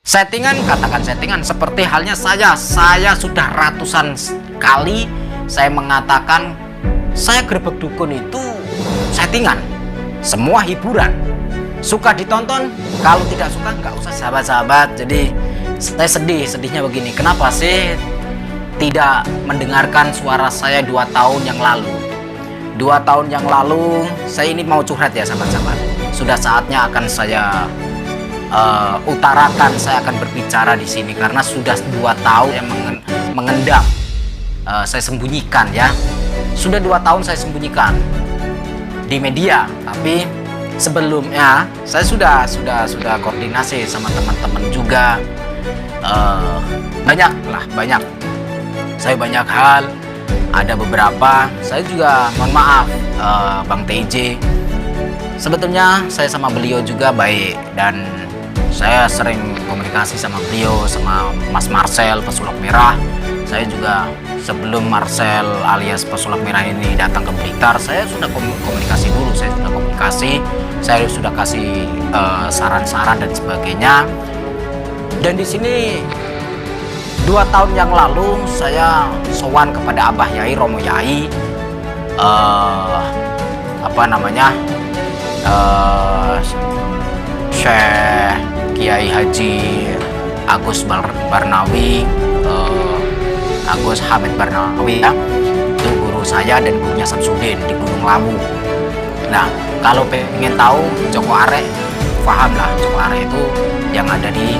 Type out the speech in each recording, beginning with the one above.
Settingan, katakan settingan, seperti halnya saya sudah ratusan kali saya mengatakan saya Grebeg Dukun itu settingan, semua hiburan, suka ditonton, kalau tidak suka nggak usah sahabat-sahabat. Jadi saya sedihnya begini, kenapa sih tidak mendengarkan suara saya 2 tahun yang lalu? 2 tahun yang lalu saya ini mau curhat ya sahabat-sahabat, sudah saatnya akan saya utarakan, saya akan berbicara di sini karena sudah 2 tahun yang mengendam, saya sembunyikan ya, sudah 2 tahun saya sembunyikan di media. Tapi sebelumnya saya sudah koordinasi sama teman-teman juga, banyak saya banyak hal, ada beberapa saya juga mohon maaf, Bang TJ, sebetulnya saya sama beliau juga baik dan saya sering komunikasi sama beliau, sama Mas Marcel Pesulap Merah. Saya juga sebelum Marcel alias Pesulap Merah ini datang ke Blitar, saya sudah komunikasi dulu, saya sudah kasih saran-saran dan sebagainya. Dan di sini 2 tahun yang lalu saya sowan kepada Abah Yai Romo Yai, Syekh Kiai Haji Agus Barnawi, Agus Hamid Barnawi ya, itu guru saya dan gurunya Samsudin di Gunung Lawu. Nah, kalau pengen tahu Joko Arek, paham lah, Joko Arek itu yang ada di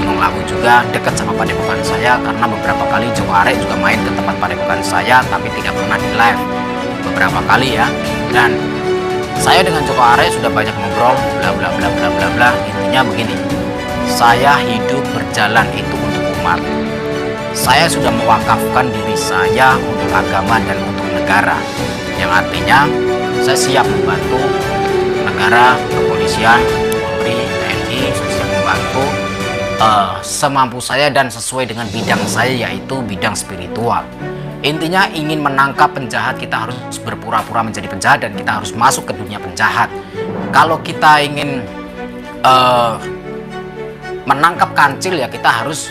Gunung Lawu juga, dekat sama padepokan saya, karena beberapa kali Joko Arek juga main ke tempat padepokan saya, tapi tidak pernah di live beberapa kali ya. Dan saya dengan Joko Arek sudah banyak ngobrol, bla bla bla bla bla bla. Intinya begini, saya hidup berjalan itu untuk umat. Saya sudah mewakafkan diri saya untuk agama dan untuk negara, yang artinya saya siap membantu negara, kepolisian, Polri, TNI, saya siap membantu semampu saya dan sesuai dengan bidang saya, yaitu bidang spiritual. Intinya ingin menangkap penjahat, kita harus berpura-pura menjadi penjahat dan kita harus masuk ke dunia penjahat. Kalau kita ingin menangkap kancil ya kita harus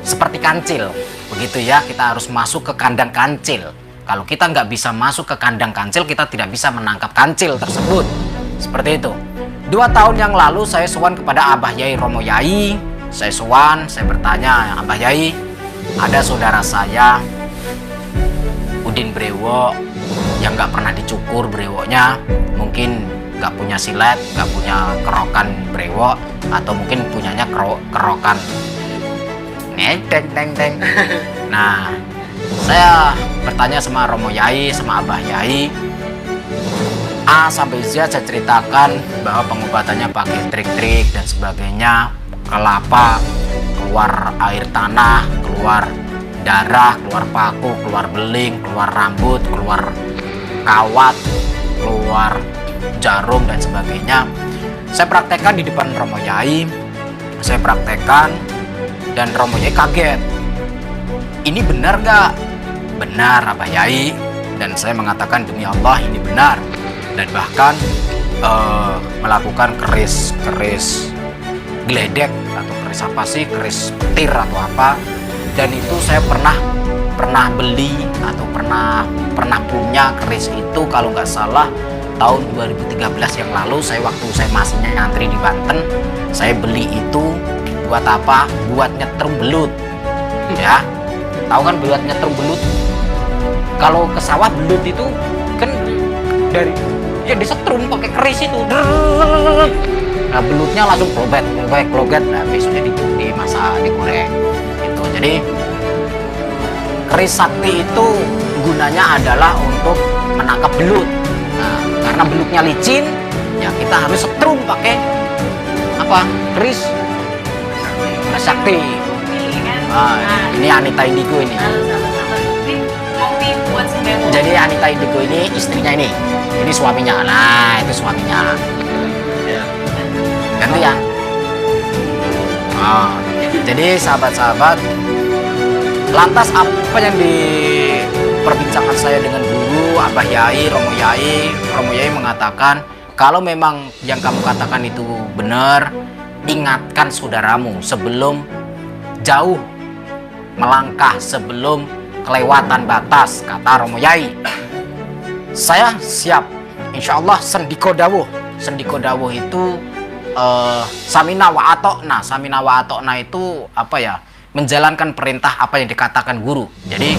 seperti kancil, begitu ya, kita harus masuk ke kandang kancil. Kalau kita nggak bisa masuk ke kandang kancil, kita tidak bisa menangkap kancil tersebut, seperti itu. 2 tahun yang lalu saya sowan kepada Abah Yai Romo Yai, saya bertanya, Abah Yai, ada saudara saya Udin Brewok yang nggak pernah dicukur brewoknya, mungkin nggak punya silet, nggak punya kerokan brewok, atau mungkin punyanya kerokan teng. Nah, saya bertanya sama Romo Yai, sama Abah Yai, A sampai Z saya ceritakan bahwa pengobatannya pakai trik-trik dan sebagainya, kelapa, keluar air tanah, keluar darah, keluar paku, keluar beling, keluar rambut, keluar kawat, keluar jarum dan sebagainya. Saya praktekkan di depan Romo Yai, saya praktekkan dan Romo Yai kaget. Ini benar nggak? Benar Abah Yai. Dan saya mengatakan demi Allah ini benar. Dan bahkan melakukan keris geledek atau keris apa sih, keris petir atau apa. Dan itu saya pernah beli atau pernah punya keris itu, kalau nggak salah tahun 2013 yang lalu, waktu saya masih nyantri di Banten, saya beli itu buat apa? Buat nyetrum belut ya. Tahu kan buat nyetrum belut? Kalau ke sawah belut itu kan dari ya disetrum pakai keris itu. Nah, belutnya langsung kloget. Nah, besoknya dimasak, digoreng gitu. Jadi keris sakti itu gunanya adalah untuk menangkap belut. Nah, karena belutnya licin, ya kita harus setrum pakai apa? Keris sakti. Ini Anita Indigo ini. Jadi Anita Indigo ini istrinya ini suaminya. Nah, itu suaminya. Gantian. Jadi sahabat-sahabat, lantas apa yang diperbincangan saya dengan guru Abah Yai, Romo Yai mengatakan, kalau memang yang kamu katakan itu benar, ingatkan saudaramu sebelum jauh melangkah, sebelum kelewatan batas, kata Romo Yai. Saya siap, insya Allah sendiko dawuh. Sendiko dawuh itu samina wa atokna. Samina wa atokna itu apa ya? Menjalankan perintah apa yang dikatakan guru. Jadi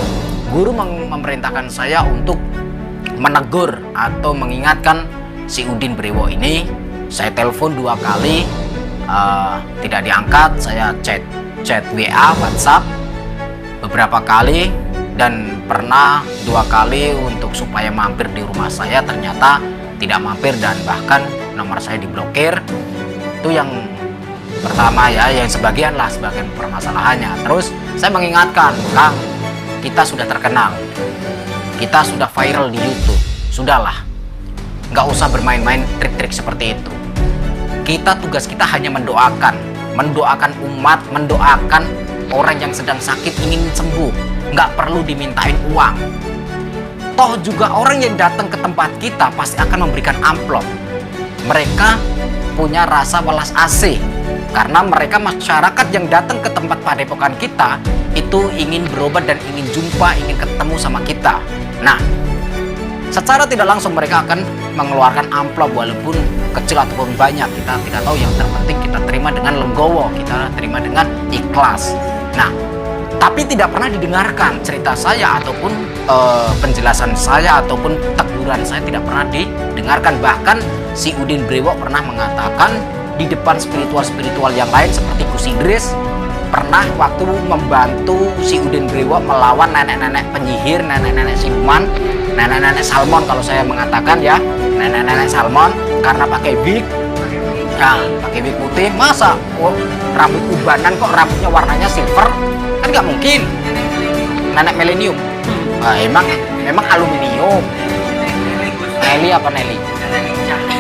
guru memerintahkan saya untuk menegur atau mengingatkan si Udin Brewo ini. Saya telepon 2 kali, tidak diangkat. Saya chat WA, WhatsApp beberapa kali, dan pernah 2 kali untuk supaya mampir di rumah saya, ternyata tidak mampir dan bahkan nomor saya diblokir. Itu yang pertama ya, yang sebagian permasalahannya. Terus saya mengingatkan, Kang, kita sudah terkenal, kita sudah viral di YouTube, sudahlah, nggak usah bermain-main trik-trik seperti itu. Tugas kita hanya mendoakan umat, mendoakan orang yang sedang sakit ingin sembuh, nggak perlu dimintain uang. Toh juga orang yang datang ke tempat kita pasti akan memberikan amplop. Mereka punya rasa welas asih karena mereka masyarakat yang datang ke tempat padepokan kita itu ingin berobat dan ingin jumpa, ingin ketemu sama kita. Nah, secara tidak langsung mereka akan mengeluarkan amplop walaupun kecil ataupun banyak, kita tidak tahu. Yang terpenting kita terima dengan legowo, kita terima dengan ikhlas. Nah, tapi tidak pernah didengarkan cerita saya ataupun penjelasan saya ataupun teguran saya tidak pernah didengarkan. Bahkan si Udin Brewo pernah mengatakan di depan spiritual yang lain seperti Gus Idris pernah waktu membantu si Udin Brewo melawan nenek-nenek penyihir, nenek-nenek siluman, nenek-nenek salmon kalau saya mengatakan ya, nenek-nenek salmon, karena pakai wig. Nah, pakai wig putih, masa rambut ubanan kok rambutnya warnanya silver? Kan nggak mungkin. Nenek milenium. Memang aluminium. Nelly apa Nelly?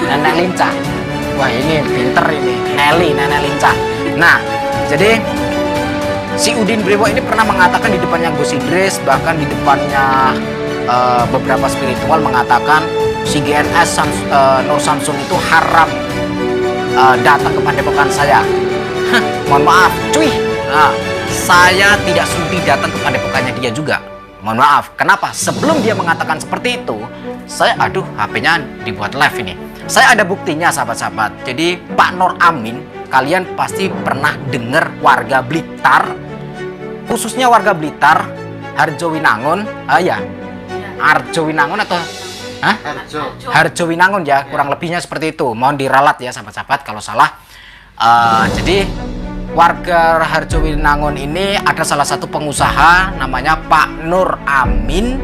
Nenek lincah. Wah, ini pinter ini. Nenek lincah. Nah, jadi si Udin Brewo ini pernah mengatakan di depannya Gus Idris, bahkan di depannya beberapa spiritual mengatakan si GNS Nur Samsun itu haram datang ke padepokan saya. Mohon maaf, cuy. Nah, saya tidak sudi datang ke padepokannya dia juga. Mohon maaf. Kenapa? Sebelum dia mengatakan seperti itu, saya HP-nya dibuat live ini. Saya ada buktinya, sahabat-sahabat. Jadi Pak Nur Amin, kalian pasti pernah dengar warga Blitar, khususnya warga Blitar, Harjowinangun, Harjowinangun atau Harjowinangun ya, kurang lebihnya seperti itu. Mohon diralat ya sahabat-sahabat kalau salah. Jadi warga Harjowinangun ini ada salah satu pengusaha namanya Pak Nur Amin.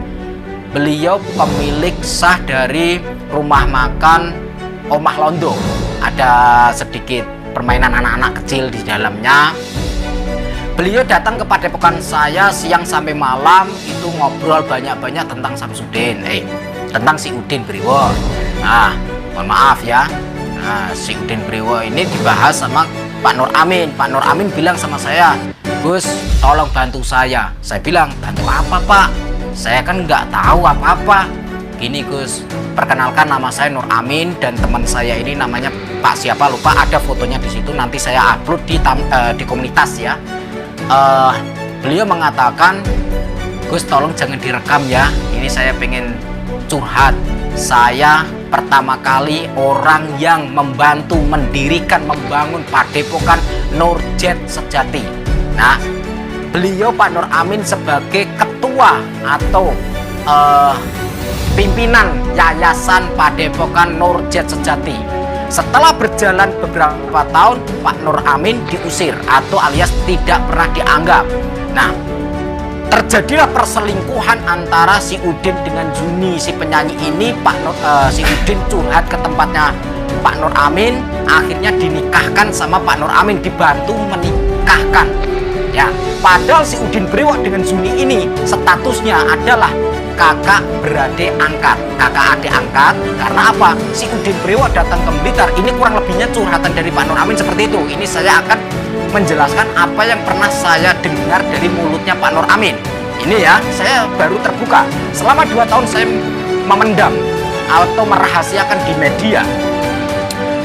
Beliau pemilik sah dari rumah makan Omah Londo. Ada sedikit permainan anak-anak kecil di dalamnya. Beliau datang ke padepokan saya siang sampai malam, itu ngobrol banyak-banyak tentang Samsudin, tentang si Udin Brewo. Nah, mohon maaf ya. Nah, si Udin Brewo ini dibahas sama Pak Nur Amin. Pak Nur Amin bilang sama saya, Gus, tolong bantu saya. Saya bilang, bantu apa Pak? Saya kan nggak tahu apa-apa. Gini Gus, perkenalkan nama saya Nur Amin dan teman saya ini namanya Pak siapa lupa, ada fotonya di situ, nanti saya upload di komunitas ya. Beliau mengatakan, Gus tolong jangan direkam ya, ini saya pengen curhat. Saya pertama kali orang yang membantu mendirikan, membangun padepokan Nurjet Sejati. Nah, beliau Pak Nur Amin sebagai ketua atau pimpinan Yayasan Padepokan Nurjet Sejati. Setelah berjalan beberapa tahun, Pak Nur Amin diusir atau alias tidak pernah dianggap. Nah, terjadilah perselingkuhan antara si Udin dengan Juni, si penyanyi ini. Si Udin curhat ke tempatnya Pak Nur Amin, akhirnya dinikahkan sama Pak Nur Amin, dibantu menikahkan. Ya, padahal si Udin Brewo dengan Juni ini statusnya adalah kakak beradik angkat, kakak adik angkat. Karena apa? Si Udin Brewo datang ke Blitar. Ini kurang lebihnya curhatan dari Pak Nur Amin seperti itu. Ini saya akan menjelaskan apa yang pernah saya dengar dari mulutnya Pak Nur Amin. Ini ya, saya baru terbuka. Selama 2 tahun saya memendam atau merahasiakan di media.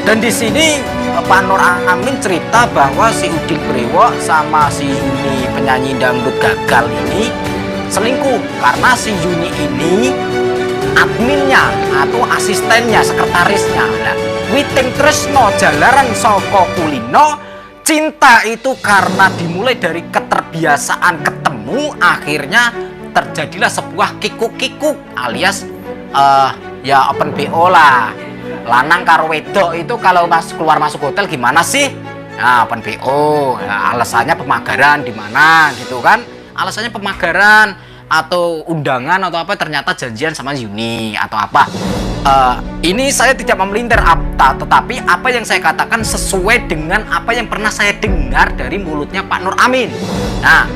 Dan di sini Pak Nur Amin cerita bahwa si Udin Brewok sama si Yuni penyanyi dangdut gagal ini selingkuh karena si Yuni ini adminnya atau asistennya, sekretarisnya. Nah, Witing Tresno jalaran soko kulino, cinta itu karena dimulai dari keterbiasaan ketemu, akhirnya terjadilah sebuah kikuk-kikuk alias ya open BO lah. Lanang karo wedok itu kalau keluar masuk hotel gimana sih? Nah, open BO. Nah, alasannya pemagaran di mana gitu kan? Alasannya pemagaran atau undangan atau apa, ternyata janjian sama Yuni atau apa. Ini saya tidak memelintir, tetapi apa yang saya katakan sesuai dengan apa yang pernah saya dengar dari mulutnya Pak Nur Amin. Nah,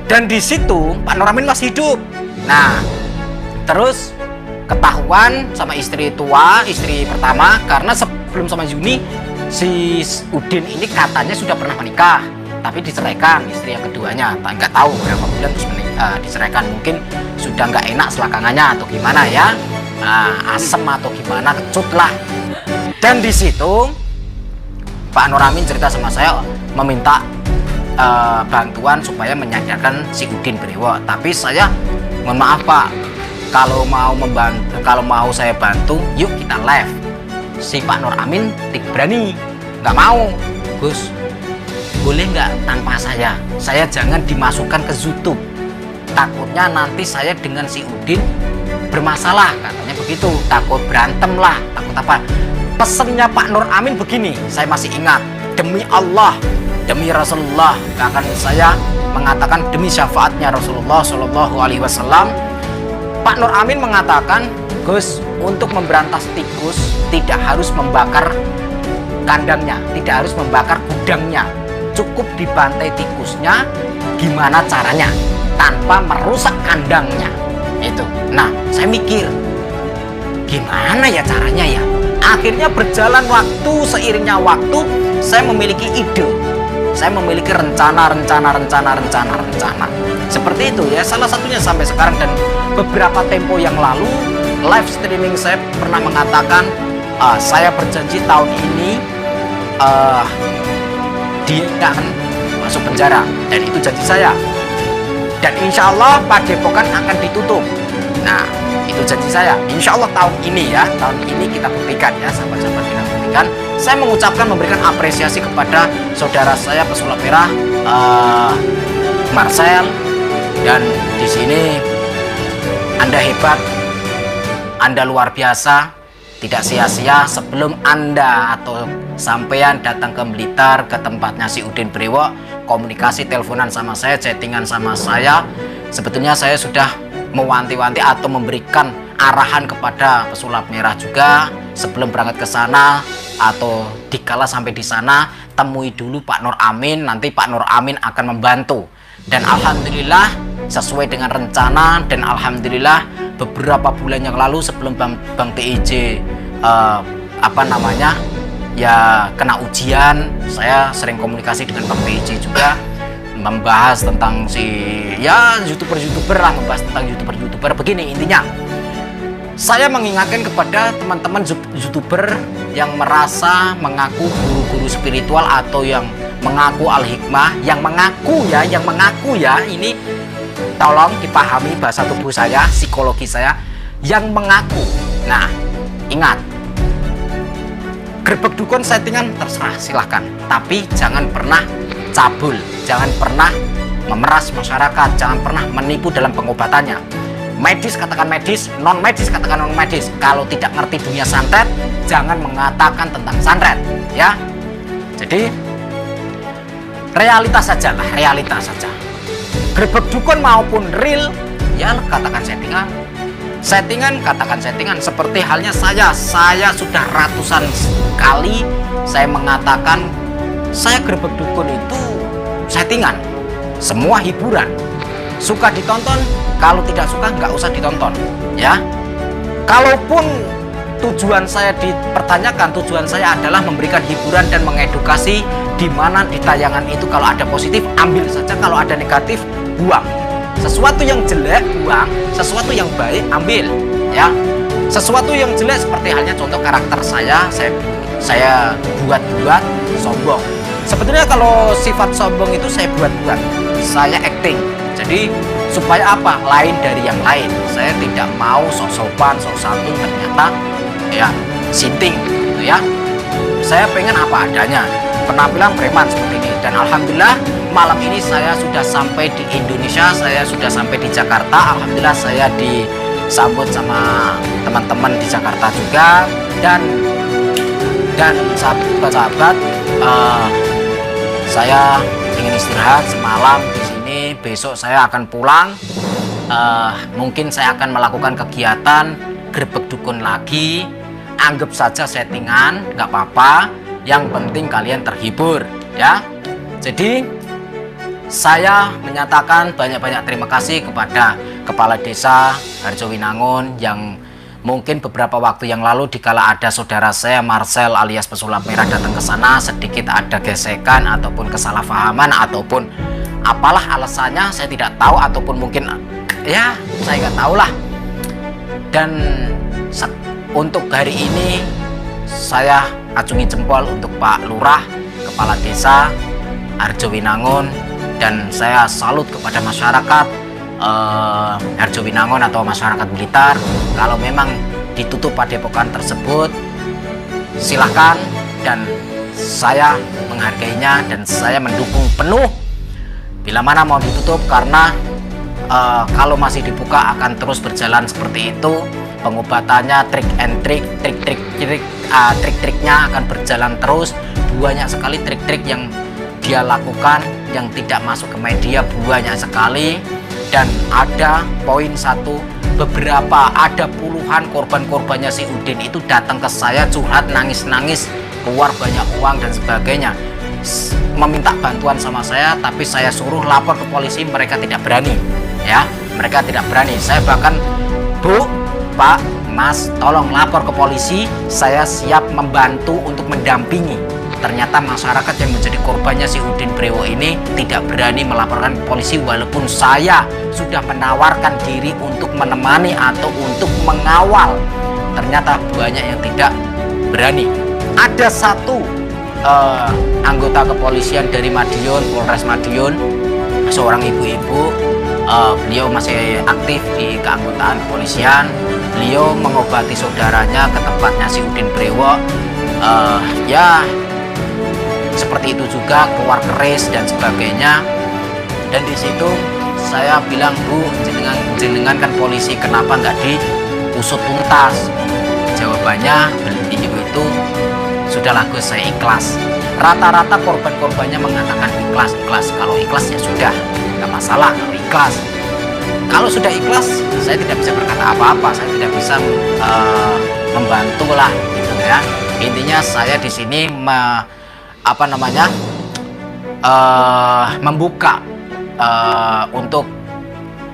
dan di situ Pak Nur Amin masih hidup. Nah, terus ketahuan sama istri tua, istri pertama, karena sebelum sama Yuni si Udin ini katanya sudah pernah menikah, tapi diceraikan istri yang keduanya. Nggak tahu berapa bulan terus diceraikan, mungkin sudah nggak enak selakangannya atau gimana ya, asem atau gimana, kecut lah. Dan di situ Pak Nur Amin cerita sama saya meminta bantuan supaya menyadarkan si Udin Brewok. Tapi saya mohon maaf Pak, kalau mau membantu, kalau mau saya bantu, yuk kita live. Si Pak Nur Amin tidak berani, nggak mau. Gus, boleh nggak tanpa saya? Saya jangan dimasukkan ke YouTube. Takutnya nanti saya dengan si Udin bermasalah, katanya begitu. Takut berantem lah, takut apa. Pesennya Pak Nur Amin begini, saya masih ingat. Demi Allah, demi Rasulullah, akan saya mengatakan demi syafaatnya Rasulullah Shallallahu Alaihi Wasallam. Pak Nur Amin mengatakan, Gus, untuk memberantas tikus tidak harus membakar kandangnya, tidak harus membakar gudangnya, cukup dibantai tikusnya. Gimana caranya tanpa merusak kandangnya itu? Nah, saya mikir gimana ya caranya ya. Akhirnya berjalan waktu, seiringnya waktu saya memiliki ide, saya memiliki rencana seperti itu ya. Salah satunya sampai sekarang, dan beberapa tempo yang lalu live streaming saya pernah mengatakan saya berjanji tahun ini dia akan masuk penjara, dan itu janji saya. Dan insya Allah Padepokan akan ditutup. Nah, itu janji saya. Insya Allah tahun ini ya, tahun ini kita buktikan ya, sahabat-sahabat, kita buktikan. Saya mengucapkan, memberikan apresiasi kepada saudara saya pesulap merah Marcel, dan di sini Anda hebat, Anda luar biasa. Tidak sia-sia sebelum Anda atau sampean datang ke Blitar, ke tempatnya si Udin Brewok, komunikasi teleponan sama saya, chattingan sama saya. Sebetulnya saya sudah mewanti-wanti atau memberikan arahan kepada pesulap merah juga sebelum berangkat ke sana, atau dikala sampai di sana temui dulu Pak Nur Amin, nanti Pak Nur Amin akan membantu. Dan alhamdulillah sesuai dengan rencana, dan alhamdulillah beberapa bulan yang lalu sebelum Bang TIJ ya kena ujian, saya sering komunikasi dengan Bang TIJ juga, membahas tentang si ya youtuber lah, membahas tentang youtuber begini. Intinya saya mengingatkan kepada teman-teman youtuber yang merasa mengaku guru-guru spiritual atau yang mengaku al-hikmah, yang mengaku ya, ini tolong dipahami bahasa tubuh saya, psikologi saya, yang mengaku. Nah, ingat, gerbek dukun settingan terserah, silahkan, tapi jangan pernah cabul, jangan pernah memeras masyarakat, jangan pernah menipu dalam pengobatannya. Medis katakan medis, non medis katakan non medis. Kalau tidak ngerti dunia santet, jangan mengatakan tentang santet ya. Jadi realitas saja lah, realitas saja. Gerbek dukun maupun real, ya katakan settingan, katakan settingan. Seperti halnya saya sudah ratusan kali saya mengatakan saya gerbek dukun itu settingan, semua hiburan. Suka ditonton, kalau tidak suka nggak usah ditonton ya. Kalaupun tujuan saya dipertanyakan, tujuan saya adalah memberikan hiburan dan mengedukasi, di mana di tayangan itu kalau ada positif ambil saja, kalau ada negatif buang. Sesuatu yang jelek buang, sesuatu yang baik ambil ya. Sesuatu yang jelek seperti halnya contoh karakter saya saya buat-buat sombong. Sebetulnya kalau sifat sombong itu saya buat-buat, saya acting. Jadi supaya apa? Lain dari yang lain. Saya tidak mau sok-sopan, sok santun, ternyata ya sinting gitu ya. Saya pengen apa adanya, penampilan preman seperti ini. Dan alhamdulillah malam ini saya sudah sampai di Indonesia, saya sudah sampai di Jakarta. Alhamdulillah saya disambut sama teman-teman di Jakarta juga. Dan sahabat-sahabat, saya ingin istirahat semalam di sini. Besok saya akan pulang. Mungkin saya akan melakukan kegiatan grebek dukun lagi. Anggap saja settingan, nggak apa-apa. Yang penting kalian terhibur, ya. Jadi saya menyatakan banyak-banyak terima kasih kepada Kepala Desa Harjowinangun yang mungkin beberapa waktu yang lalu dikala ada saudara saya Marcel alias pesulap merah datang ke sana, sedikit ada gesekan ataupun kesalahpahaman ataupun apalah alasannya saya tidak tahu, ataupun mungkin ya saya nggak tahu lah. Dan untuk hari ini saya acungi jempol untuk Pak Lurah, Kepala Desa Harjowinangun, dan saya salut kepada masyarakat Harjowinangun atau masyarakat Blitar. Kalau memang ditutup padepokan tersebut, silahkan, dan saya menghargainya dan saya mendukung penuh bila mana mau ditutup, karena kalau masih dibuka akan terus berjalan seperti itu. Pengobatannya trik and trik-triknya akan berjalan terus. Banyak sekali trik-trik yang dia lakukan yang tidak masuk ke media, banyak sekali. Dan ada poin satu, ada puluhan korban-korbannya si Udin itu datang ke saya curhat, nangis-nangis, keluar banyak uang dan sebagainya, meminta bantuan sama saya, tapi saya suruh lapor ke polisi, mereka tidak berani, ya, mereka tidak berani. Saya bahkan, Bu, Pak, Mas, tolong lapor ke polisi, saya siap membantu untuk mendampingi. Ternyata masyarakat yang menjadi korbannya si Udin Brewo ini tidak berani melaporkan ke polisi, walaupun saya sudah menawarkan diri untuk menemani atau untuk mengawal. Ternyata banyak yang tidak berani. Ada satu anggota kepolisian dari Madiun, Polres Madiun, seorang ibu-ibu, beliau masih aktif di keanggotaan kepolisian. Beliau mengobati saudaranya ke tempatnya si Udin Brewo. Ya seperti itu juga, keluar keris dan sebagainya. Dan di situ saya bilang, Bu, jenengan kan polisi, kenapa nggak diusut tuntas? Jawabannya beliau itu, sudahlah Gus, saya ikhlas. Rata-rata korban-korbannya mengatakan ikhlas. Kalau ikhlas ya sudah, nggak masalah kalau ikhlas. Kalau sudah ikhlas, saya tidak bisa berkata apa-apa, saya tidak bisa membantu lah, gitu ya. Intinya saya di sini membuka untuk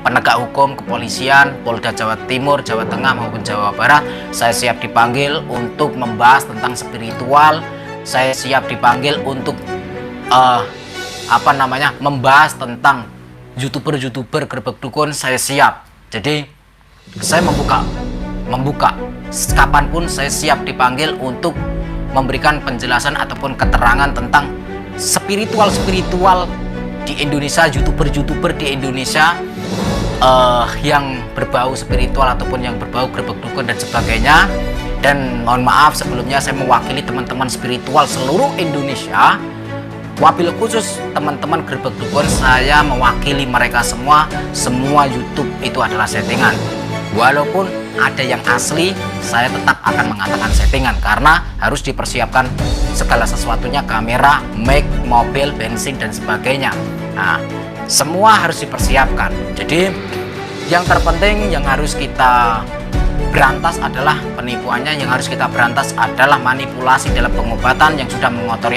penegak hukum, kepolisian, Polda Jawa Timur, Jawa Tengah maupun Jawa Barat. Saya siap dipanggil untuk membahas tentang spiritual. Saya siap dipanggil untuk membahas tentang youtuber grebek dukun. Saya siap. Jadi saya membuka kapanpun saya siap dipanggil untuk memberikan penjelasan ataupun keterangan tentang spiritual di Indonesia, youtuber di Indonesia yang berbau spiritual ataupun yang berbau grebek dukun dan sebagainya. Dan mohon maaf sebelumnya, saya mewakili teman-teman spiritual seluruh Indonesia, wabil khusus teman-teman grebek dukun, saya mewakili mereka semua YouTube itu adalah settingan. Walaupun ada yang asli, saya tetap akan mengatakan settingan, karena harus dipersiapkan segala sesuatunya, kamera, mic, mobil, bensin dan sebagainya. Nah, semua harus dipersiapkan. Jadi yang terpenting yang harus kita berantas adalah penipuannya, yang harus kita berantas adalah manipulasi dalam pengobatan yang sudah mengotori